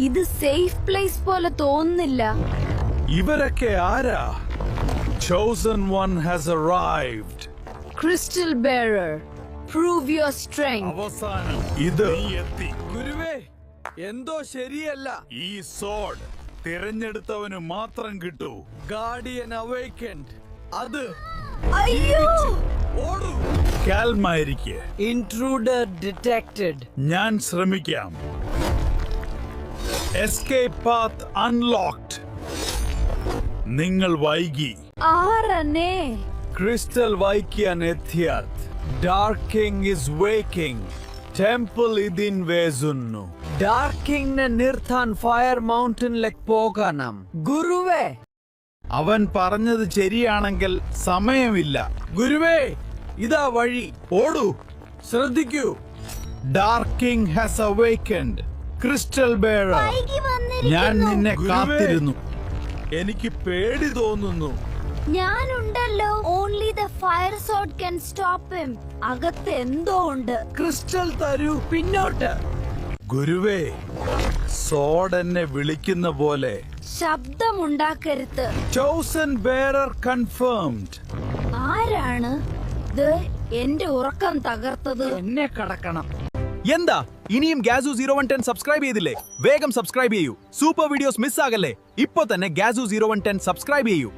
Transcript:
ഇത് safe place പോലെ തോന്നുന്നില്ല. ഇവരൊക്കെ ആരാ? Chosen one has arrived. Crystal bearer, prove your strength. അവസാനം ഇത് എത്തി. ഗുരുവേ, എന്തോ ശരിയല്ല. ഈ സോഡ് തിരഞ്ഞെടുത്തവന് മാത്രം കിട്ടൂ. Guardian awakened. അത് അയ്യോ, ഓടൂ. കാൽമായിരിക്കെ. Intruder detected. ഞാൻ ശ്രമിക്കാം. Escape path unlocked. നിങ്ങൾ വൈകി. ആരനെ? ക്രിസ്റ്റൽ വൈക്കിയാൻ എത്തിയത്. Dark king is waking. Temple ഇതിൻ വേസുന്നു. ഡാർക്ക് കിങ്ങിനെ നിർത്താൻ ഫയർ മൗണ്ടനിലേക്ക് പോകണം. ഗുരുവേ, അവൻ പറഞ്ഞത് ശരിയാണെങ്കിൽ സമയമില്ല. ഗുരുവേ, ഇതാ വഴി. ഓടൂ. ശ്രദ്ധിക്കൂ. Dark king has awakened. Crystal bearer, ഞാൻ നിന്നെ ഗുരുവേ. കാത്തിരുന്നു. എനിക്ക് പേടി തോന്നുന്നു. ഞാനുണ്ടല്ലോ. Only the fire sword can stop him. അകത്ത് എന്തോ ഉണ്ട്. ക്രിസ്റ്റൽ തരൂ. പിന്നോട്ട്. ഗുരുവേ, സോഡ് എന്നെ വിളിക്കുന്ന പോലെ. ശബ്ദമുണ്ടാക്കരുത്. Chosen bearer confirmed. ആരാണ് ഇത് എന്റെ ഉറക്കം തകർത്തത്? എന്നെ കടക്കണം. എന്താ ഇനിയും ഗാസു 0110 സബ്സ്ക്രൈബ് ചെയ്തില്ലേ? വേഗം സബ്സ്ക്രൈബ് ചെയ്യൂ. സൂപ്പർ വീഡിയോസ് മിസ് ആകല്ലേ. ഇപ്പോ തന്നെ ഗാസു 0110 സബ്സ്ക്രൈബ് ചെയ്യൂ.